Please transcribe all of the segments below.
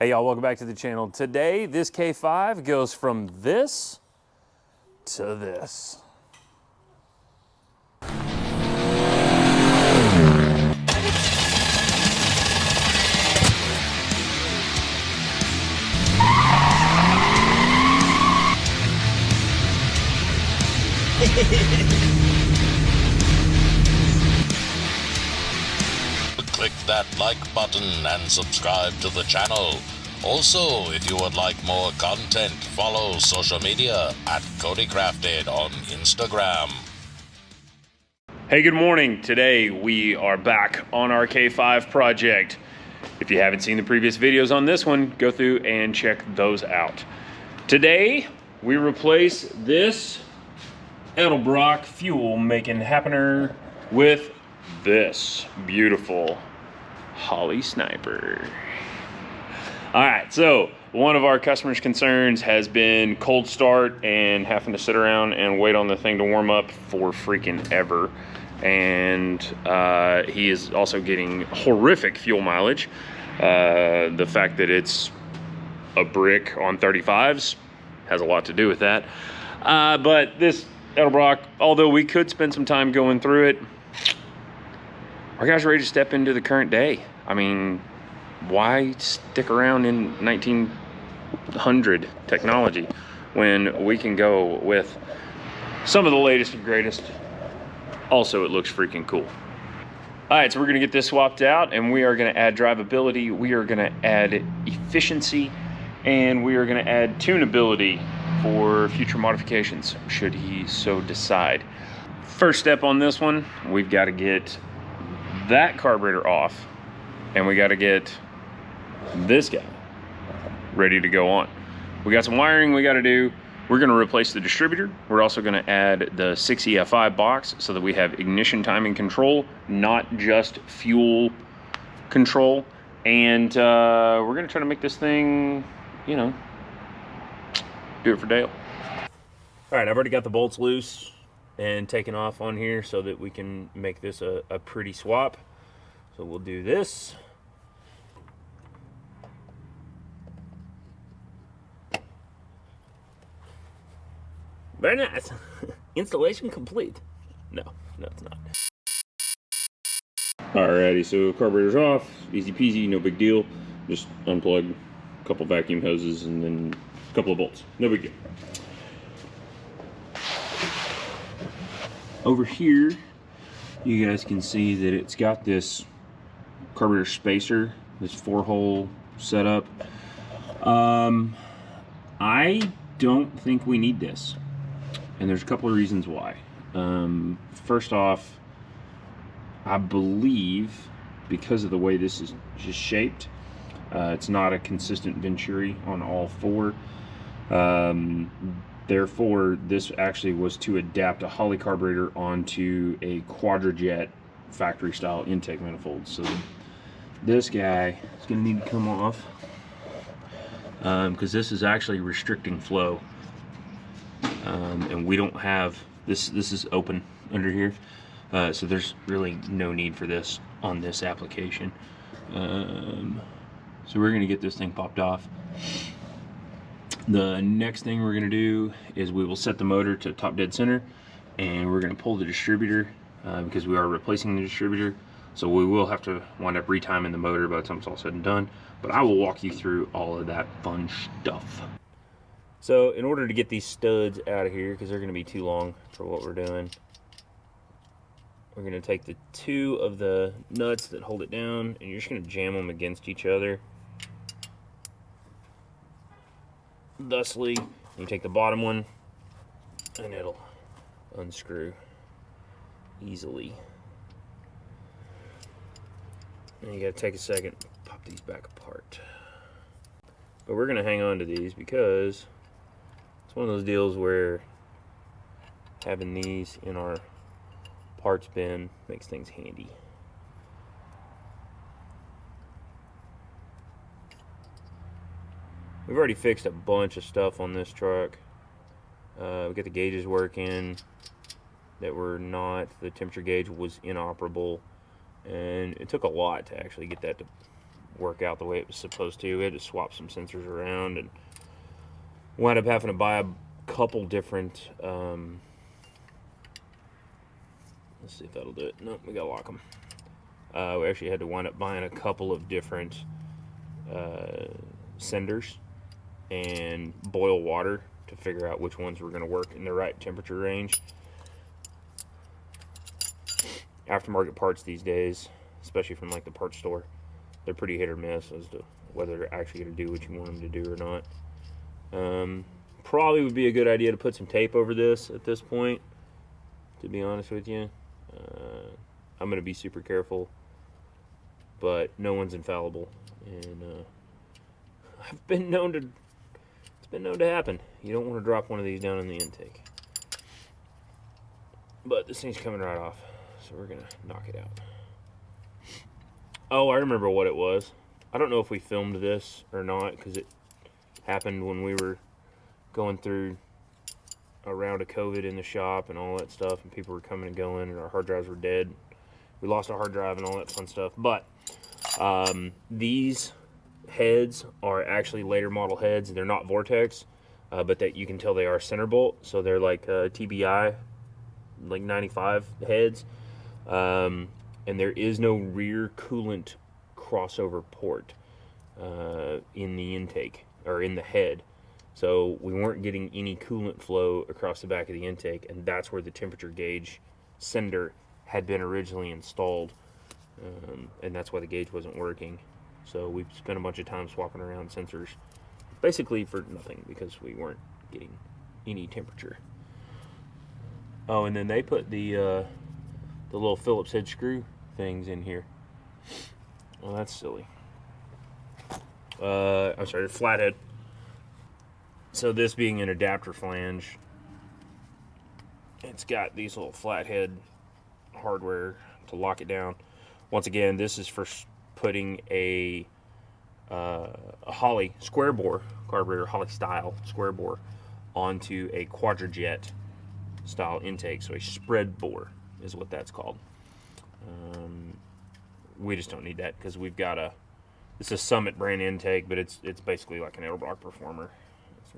Hey y'all, welcome back to the channel. Today, this K5 goes from this to this. Click that like button and subscribe to the channel. Also, if you would like more content, follow social media at CodyCrafted on Instagram. Hey, good morning. Today we are back on our K5 project. If you haven't seen the previous videos on this one, go through and check those out. Today we replace this Edelbrock fuel making happener with this beautiful Holley Sniper. All right, so one of our customers' concerns has been cold start and having to sit around and wait on the thing to warm up for freaking ever. And he is also getting horrific fuel mileage. The fact that it's a brick on 35s has a lot to do with that. But this Edelbrock, although we could spend some time going through it, our guys are ready to step into the current day. I mean, why stick around in 1900 technology when we can go with some of the latest and greatest? Also, it looks freaking cool. All right, so we're gonna get this swapped out and we are gonna add drivability, we are gonna add efficiency, and we are gonna add tunability for future modifications, should he so decide. First step on this one, we've gotta get that carburetor off, and we gotta get this guy ready to go on. We got some wiring we gotta do. We're gonna replace the distributor. We're also gonna add the 6 EFI box so that we have ignition timing control, not just fuel control. And we're gonna try to make this thing, you know, do it for Dale. All right, I've already got the bolts loose and taken off on here so that we can make this a pretty swap. So we'll do this. Very nice. Installation complete. No, it's not. Alrighty, so carburetor's off. Easy peasy, no big deal. Just unplug a couple vacuum hoses and then a couple of bolts. No big deal. Over here, you guys can see that it's got this carburetor spacer, this 4-hole setup. I don't think we need this, and there's a couple of reasons why. First off, I believe because of the way this is just shaped, it's not a consistent venturi on all four. Therefore, this actually was to adapt a Holley carburetor onto a Quadrajet factory style intake manifold. So this guy is going to need to come off because this is actually restricting flow, and we don't have this. This is open under here, so there's really no need for this on this application. So we're going to get this thing popped off. The next thing we're going to do is we will set the motor to top dead center, and we're going to pull the distributor because we are replacing the distributor. So we will have to wind up retiming the motor by the time it's all said and done. But I will walk you through all of that fun stuff. So in order to get these studs out of here, because they're going to be too long for what we're doing, we're going to take the two of the nuts that hold it down, and you're just going to jam them against each other. Thusly, you take the bottom one and it'll unscrew easily. And you gotta take a second, pop these back apart. But we're gonna hang on to these because it's one of those deals where having these in our parts bin makes things handy. We've already fixed a bunch of stuff on this truck. We got the gauges working that were not, the temperature gauge was inoperable, and it took a lot to actually get that to work out the way it was supposed to. We had to swap some sensors around and wound up having to buy a couple different, let's see if that'll do it. Nope, we gotta lock them. We actually had to wind up buying a couple of different senders and boil water to figure out which ones were going to work in the right temperature range. Aftermarket parts these days, especially from like the parts store, they're pretty hit or miss as to whether they're actually going to do what you want them to do or not. Probably would be a good idea to put some tape over this at this point, to be honest with you. I'm going to be super careful, but no one's infallible, and it's been known to happen. You don't want to drop one of these down in the intake. But this thing's coming right off, so we're gonna knock it out. Oh, I remember what it was. I don't know if we filmed this or not, because it happened when we were going through a round of COVID in the shop and all that stuff, and people were coming and going, and our hard drives were dead. We lost a hard drive and all that fun stuff. But these heads are actually later model heads. They're not Vortex, but that you can tell they are center bolt, so they're like TBI, like 95 heads, and there is no rear coolant crossover port in the intake or in the head, so we weren't getting any coolant flow across the back of the intake, and that's where the temperature gauge sender had been originally installed, and that's why the gauge wasn't working. So we spent a bunch of time swapping around sensors, basically for nothing, because we weren't getting any temperature. Oh, and then they put the little Phillips head screw things in here. Well, that's silly. I'm sorry, flathead. So this being an adapter flange, it's got these little flathead hardware to lock it down. Once again, this is for putting a Holley square bore carburetor, Holley style square bore, onto a quadrajet style intake. So a spread bore is what that's called. We just don't need that because we've got it's a Summit brand intake, but it's basically like an Edelbrock Performer. It's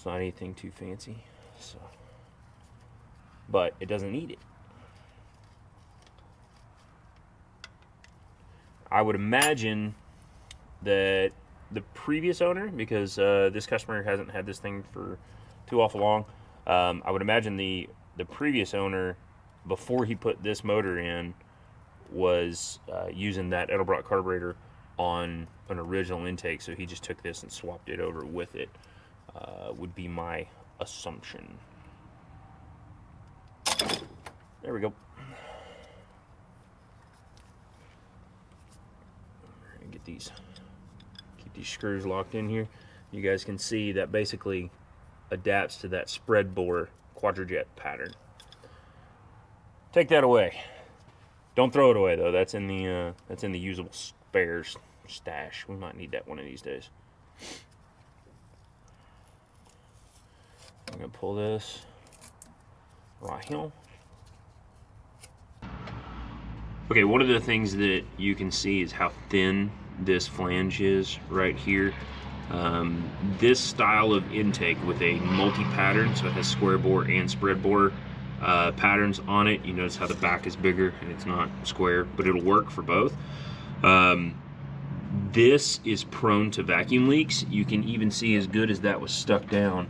not anything too fancy. So, but it doesn't need it. I would imagine that the previous owner, because this customer hasn't had this thing for too awful long, I would imagine the previous owner, before he put this motor in, was using that Edelbrock carburetor on an original intake, so he just took this and swapped it over with it, would be my assumption. There we go. Keep these screws locked in here. You guys can see that basically adapts to that spread bore quadrajet pattern. Take that away. Don't throw it away though. That's in the usable spares stash. We might need that one of these days. I'm gonna pull this right here. Okay, one of the things that you can see is how thin this flange is right here. This style of intake with a multi-pattern, so it has square bore and spread bore patterns on it. You notice how the back is bigger and it's not square, but it'll work for both. This is prone to vacuum leaks. You can even see, as good as that was stuck down,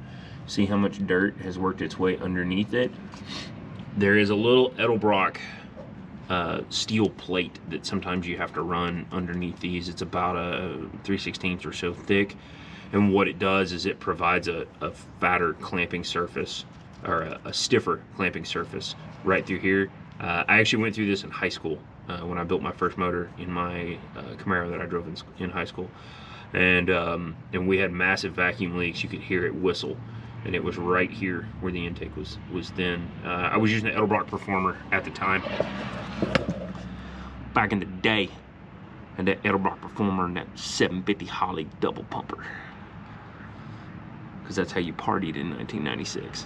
see how much dirt has worked its way underneath it. There is a little Edelbrock steel plate that sometimes you have to run underneath these. It's about a 3/16 or so thick, and what it does is it provides a fatter clamping surface, or a stiffer clamping surface right through here. I actually went through this in high school when I built my first motor in my Camaro that I drove in high school, and we had massive vacuum leaks. You could hear it whistle, and it was right here where the intake was thin. I was using the Edelbrock Performer at the time. Back in the day, and that Edelbrock Performer and that 750 Holley double pumper, because that's how you partied in 1996.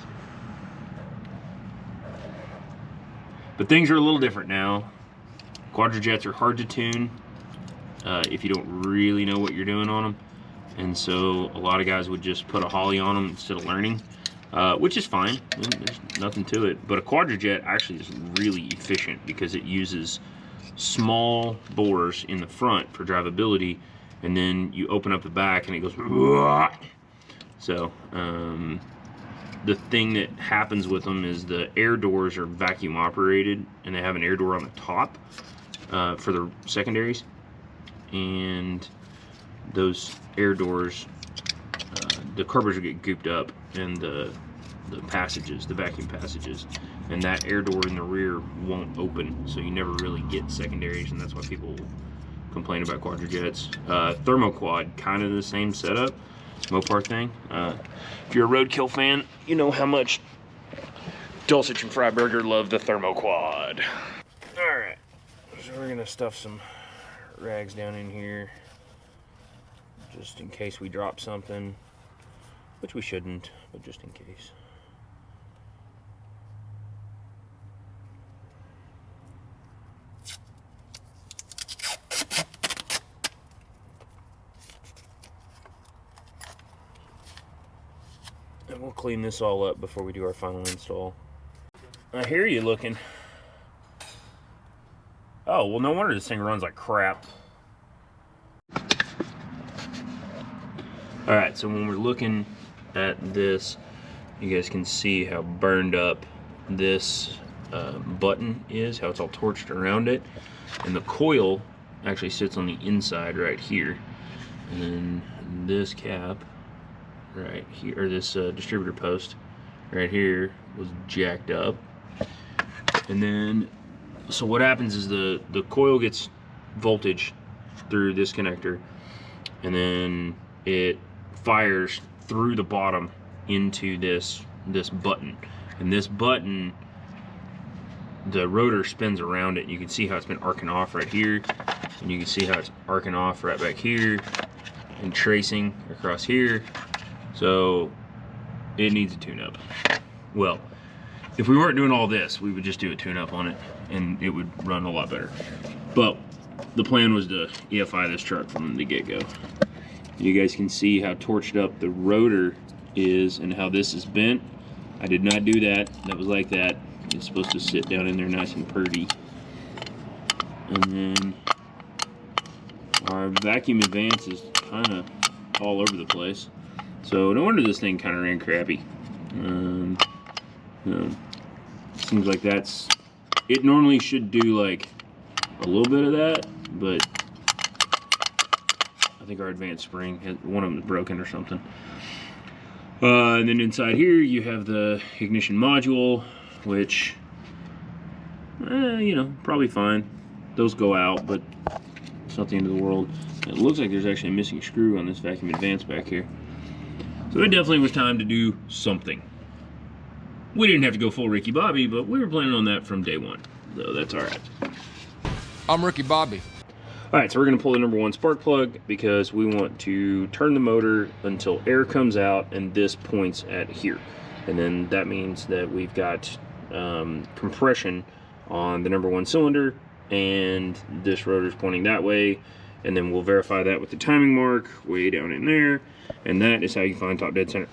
But things are a little different now. Quadrajets are hard to tune if you don't really know what you're doing on them, and so a lot of guys would just put a Holley on them instead of learning, which is fine. There's nothing to it. But a Quadrajet actually is really efficient because it uses small bores in the front for drivability, and then you open up the back and it goes. So the thing that happens with them is the air doors are vacuum operated, and they have an air door on the top for the secondaries, and those air doors, the carburetors get gooped up, and the passages, the vacuum passages, and that air door in the rear won't open, so you never really get secondaries, and that's why people complain about Quadrajets. Thermoquad, kind of the same setup, Mopar thing. If you're a roadkill fan, you know how much Dulcich and Freiberger love the Thermoquad. All right, so we're gonna stuff some rags down in here, just in case we drop something, which we shouldn't, but just in case. And we'll clean this all up before we do our final install. I hear you looking. Oh, well, no wonder this thing runs like crap. All right, so when we're looking at this, you guys can see how burned up this button is, how it's all torched around it. And the coil actually sits on the inside right here. And then this cap right here, or this distributor post right here, was jacked up. And then, so what happens is the coil gets voltage through this connector, and then it fires through the bottom into this button. And this button, the rotor spins around it. You can see how it's been arcing off right here, and you can see how it's arcing off right back here and tracing across here. So it needs a tune-up. Well, if we weren't doing all this, we would just do a tune-up on it, and it would run a lot better. But the plan was to EFI this truck from the get-go. You guys can see how torched up the rotor is and how this is bent. I did not do that. That was like that. It's supposed to sit down in there nice and purty. And then our vacuum advance is kind of all over the place. So no wonder this thing kind of ran crappy. Seems like that's, it normally should do like a little bit of that, but I think our advanced spring, one of them is broken or something. And then inside here you have the ignition module, which, you know, probably fine. Those go out, but it's not the end of the world. It looks like there's actually a missing screw on this vacuum advance back here. So it definitely was time to do something. We didn't have to go full Ricky Bobby, but we were planning on that from day one, so that's all right. I'm Ricky Bobby. All right, so we're gonna pull the number one spark plug because we want to turn the motor until air comes out and this points at here. And then that means that we've got compression on the number one cylinder, and this rotor's pointing that way. And then we'll verify that with the timing mark way down in there. And that is how you find top dead center.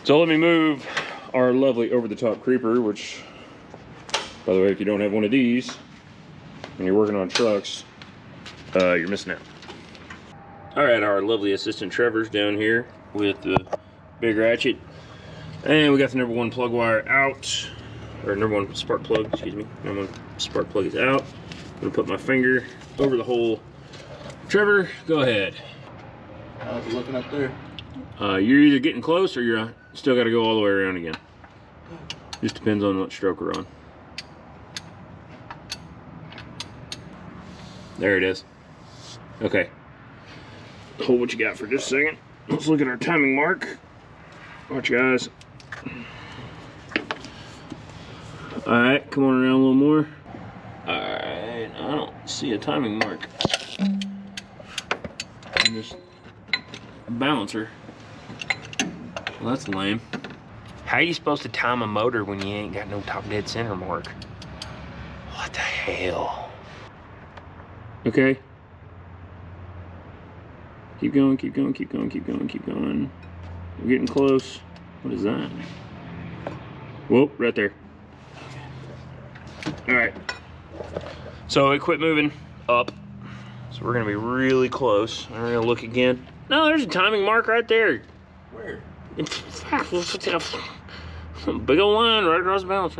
So let me move our lovely over-the-top creeper, which, by the way, if you don't have one of these and you're working on trucks, you're missing out. All right, our lovely assistant Trevor's down here with the big ratchet. And we got the number one plug wire out, or number one spark plug, excuse me. Number one spark plug is out. I'm gonna put my finger over the hole. Trevor, go ahead. I was looking up there. You're either getting close or you're still got to go all the way around again. Just depends on what stroke we're on. There it is. Okay. Hold what you got for just a second. Let's look at our timing mark. Watch, guys. All right, come on around a little more. All right, I don't see a timing mark. And just a balancer. Well, that's lame. How are you supposed to time a motor when you ain't got no top dead center mark? What the hell? hell. Okay. Keep going, keep going, keep going, keep going, keep going. We're getting close. What is that? Whoa, right there. All right. So it quit moving up. So we're gonna be really close. We're gonna look again. No, there's a timing mark right there. Where? Big old line right across the balance.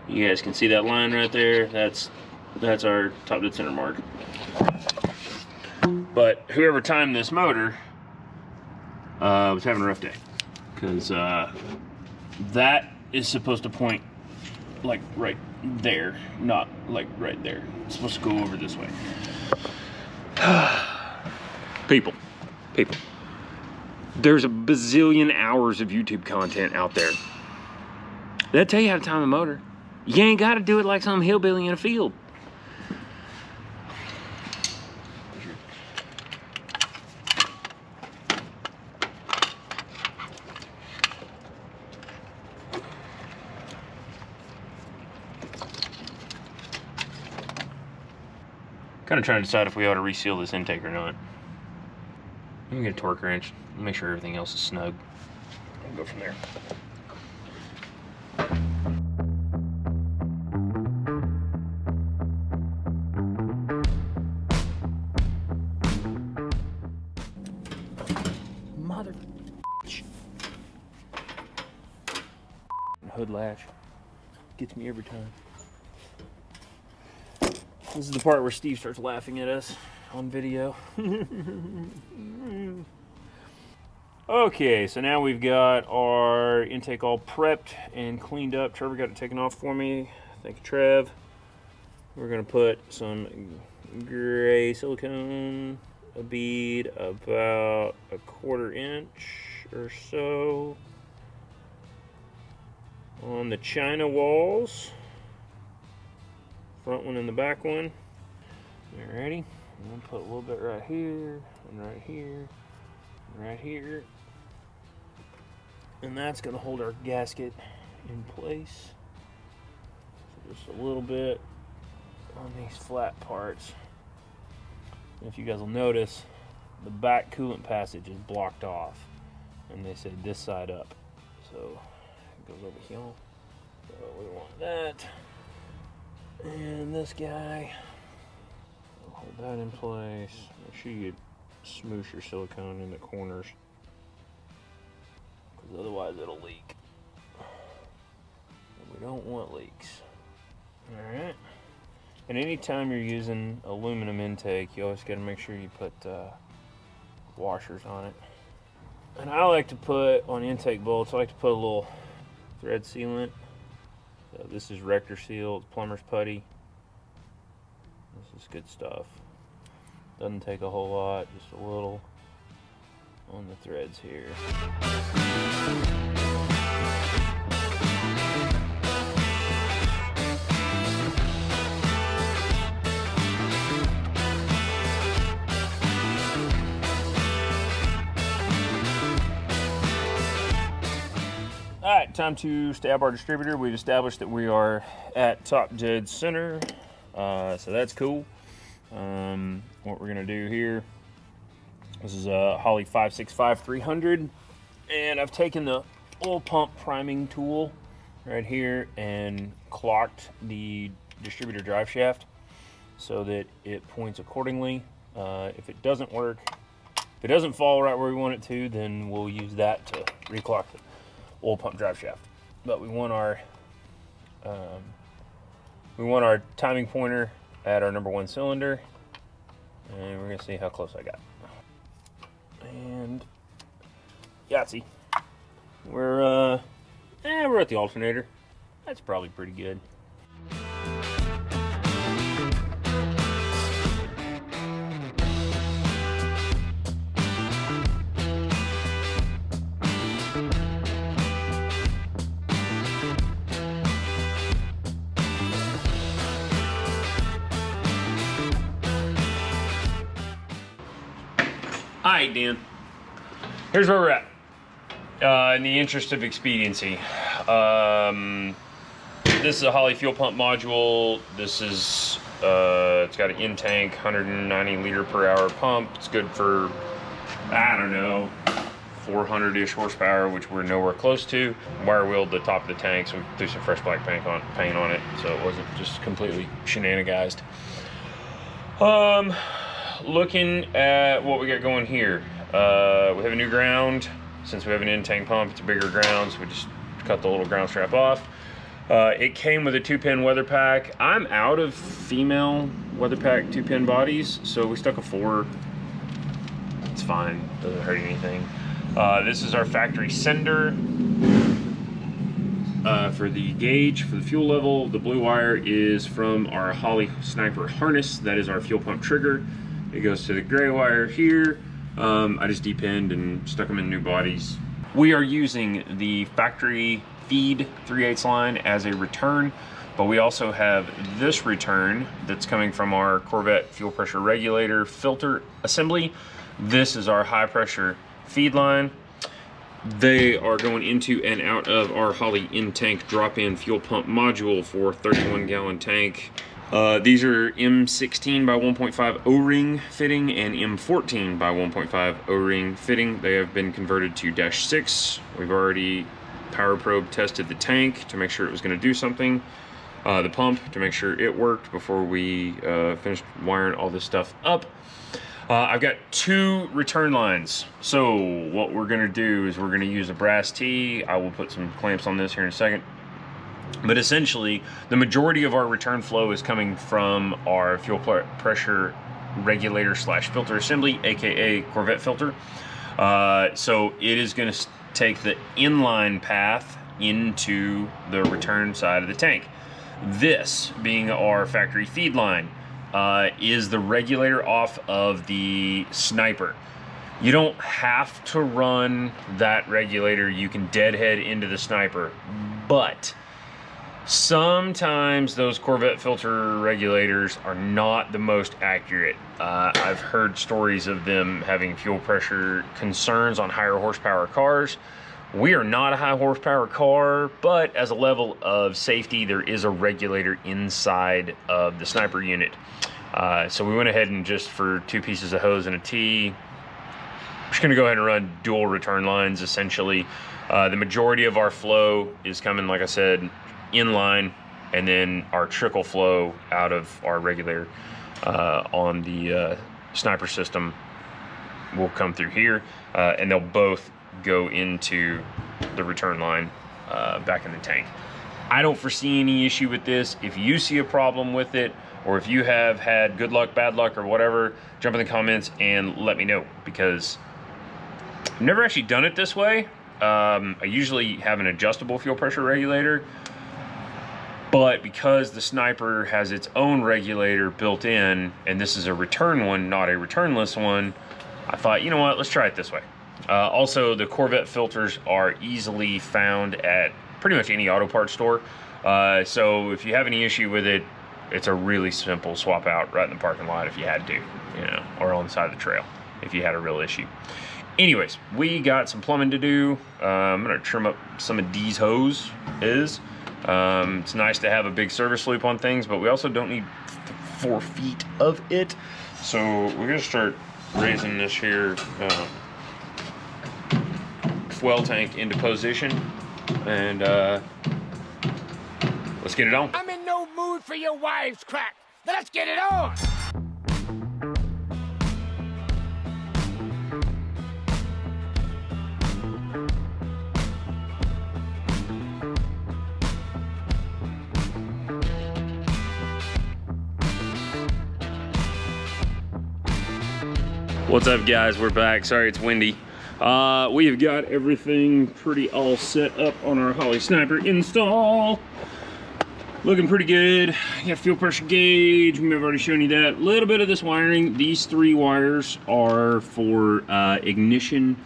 You guys can see that line right there. That's our top dead center mark. But whoever timed this motor was having a rough day, because that is supposed to point like right there, not like right there. It's supposed to go over this way. People. There's a bazillion hours of YouTube content out there. They'll tell you how to time a motor. You ain't got to do it like some hillbilly in a field. Kind of trying to decide if we ought to reseal this intake or not. I'm gonna get a torque wrench, make sure everything else is snug. We'll go from there. Mother hood latch gets me every time. This is the part where Steve starts laughing at us on video. Okay, so now we've got our intake all prepped and cleaned up. Trevor got it taken off for me. Thank you, Trev. We're gonna put some gray silicone, a bead about 1/4 inch or so on the China walls. Front one and the back one. Alrighty. I'm gonna put a little bit right here, and right here, and right here. And that's gonna hold our gasket in place. So just a little bit on these flat parts. And if you guys will notice, the back coolant passage is blocked off. And they said this side up. So it goes over here. So we want that. And this guy, hold that in place. Make sure you smoosh your silicone in the corners, because otherwise it'll leak. And we don't want leaks. Alright. And anytime you're using aluminum intake, you always got to make sure you put washers on it. And I like to put, on intake bolts, I like to put a little thread sealant. So this is Rector Seal, it's plumber's putty. This is good stuff. Doesn't take a whole lot, just a little on the threads here. Alright, time to stab our distributor. We've established that we are at top dead center, so that's cool. What we're going to do here, this is a Holley 565-300, and I've taken the oil pump priming tool right here and clocked the distributor drive shaft so that it points accordingly. If it doesn't work, if it doesn't fall right where we want it to, then we'll use that to reclock the oil pump drive shaft. But we want our timing pointer at our number 1 cylinder, and we're gonna see how close I got. And Yahtzee, we're at the alternator. That's probably pretty good. Alright, Dan. Here's where we're at. In the interest of expediency. this is a Holley fuel pump module. This is, it's got an in-tank 190 liter per hour pump. It's good for, I don't know, 400-ish horsepower, which we're nowhere close to. Wire wheeled the top of the tank, so we threw some fresh black paint on it, so it wasn't just completely shenanigized. Looking at what we got going here. We have a new ground. Since we have an in-tank pump, it's a bigger ground, so we just cut the little ground strap off. It came with a 2-pin weather pack. I'm out of female weather pack 2-pin bodies, so we stuck a 4. It's fine, doesn't hurt anything. This is our factory sender for the gauge, for the fuel level. The blue wire is from our Holley Sniper harness. That is our fuel pump trigger. It goes to the gray wire here. I just depinned and stuck them in new bodies. We are using the factory feed 3/8 line as a return, but we also have this return that's coming from our Corvette fuel pressure regulator filter assembly. This is our high pressure feed line. They are going into and out of our Holley in-tank drop-in fuel pump module for 31-gallon tank. These are M16 by 1.5 O-ring fitting and M14 by 1.5 O-ring fitting. They have been converted to -6. We've already power probe tested the tank to make sure it was going to do something. The pump to make sure it worked before we finished wiring all this stuff up. I've got 2 return lines. So what we're going to do is we're going to use a brass tee. I will put some clamps on this here in a second. But essentially, the majority of our return flow is coming from our fuel pressure regulator / filter assembly, aka Corvette filter. So it is going to take the inline path into the return side of the tank. This, being our factory feed line, is the regulator off of the Sniper. You don't have to run that regulator. You can deadhead into the Sniper, but sometimes those Corvette filter regulators are not the most accurate. I've heard stories of them having fuel pressure concerns on higher horsepower cars. We are not a high horsepower car, but as a level of safety, there is a regulator inside of the Sniper unit. So we went ahead and just for 2 pieces of hose and a T, we're just gonna go ahead and run dual return lines essentially. The majority of our flow is coming, like I said, inline, and then our trickle flow out of our regulator on the Sniper system will come through here, and they'll both go into the return line back in the tank. I don't foresee any issue with this. If you see a problem with it, or if you have had good luck, bad luck, or whatever, jump in the comments and let me know, because I've never actually done it this way. I usually have an adjustable fuel pressure regulator, but because the Sniper has its own regulator built in, and this is a return one, not a returnless one, I thought, you know what, let's try it this way. Also, the Corvette filters are easily found at pretty much any auto parts store. So if you have any issue with it, it's a really simple swap out right in the parking lot if you had to, you know, or on the side of the trail if you had a real issue. Anyways, we got some plumbing to do. I'm gonna trim up some of these hoses. It's nice to have a big service loop on things, but we also don't need 4 feet of it. So we're gonna start raising this here fuel tank into position, and let's get it on. I'm in no mood for your wives' crack. Let's get it on. What's up, guys? We're back. Sorry it's windy. We have got everything pretty all set up on our Holley Sniper install. Looking pretty good. Got fuel pressure gauge. We've already shown you that. A little bit of this wiring. These 3 wires are for ignition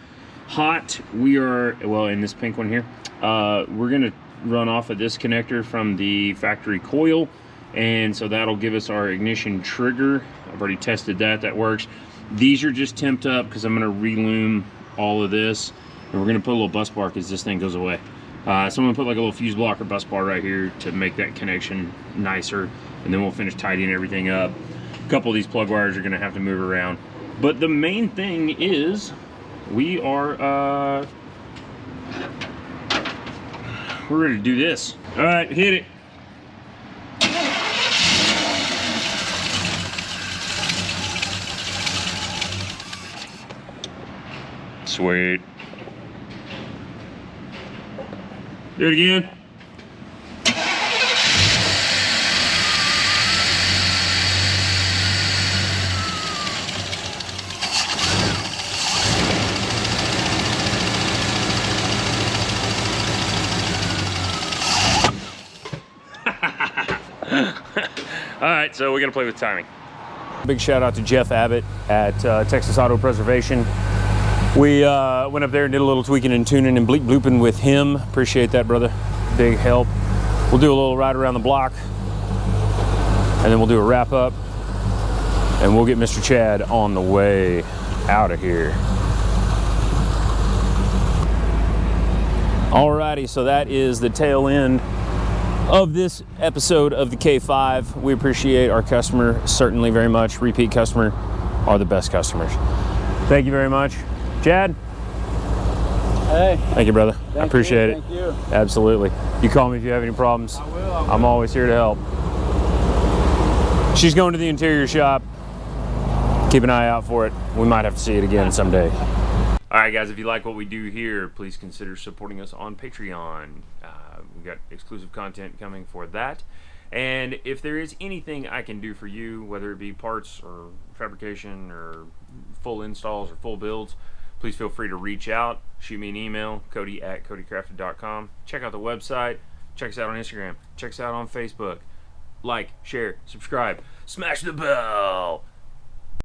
hot. We are, well, in this pink one here, we're gonna run off of this connector from the factory coil, and so that'll give us our ignition trigger. I've already tested that. That works. These are just temped up because I'm going to relume all of this, and we're going to put a little bus bar because this thing goes away. So I'm gonna put like a little fuse blocker bus bar right here to make that connection nicer, and then we'll finish tidying everything up. A couple of these plug wires are gonna have to move around, but the main thing is we are we're ready to do this. All right, hit it. Sweet. Do it again. All right, so we're gonna play with timing. Big shout out to Jeff Abbott at Texas Auto Preservation. We went up there and did a little tweaking and tuning and bleep blooping with him. Appreciate that, brother. Big help. We'll do a little ride around the block, and then we'll do a wrap up, and we'll get Mr. Chad on the way out of here. Alrighty, so that is the tail end of this episode of the K5. We appreciate our customer certainly very much. Repeat customer are the best customers. Thank you very much. Chad? Hey. Thank you, brother. I appreciate it. Thank you. Absolutely. You call me if you have any problems. I will. I'm always here to help. She's going to the interior shop. Keep an eye out for it. We might have to see it again someday. All right, guys, if you like what we do here, please consider supporting us on Patreon. We've got exclusive content coming for that. And if there is anything I can do for you, whether it be parts or fabrication or full installs or full builds, please feel free to reach out. Shoot me an email, Cody@CodyCrafted.com. Check out the website. Check us out on Instagram. Check us out on Facebook. Like, share, subscribe. Smash the bell.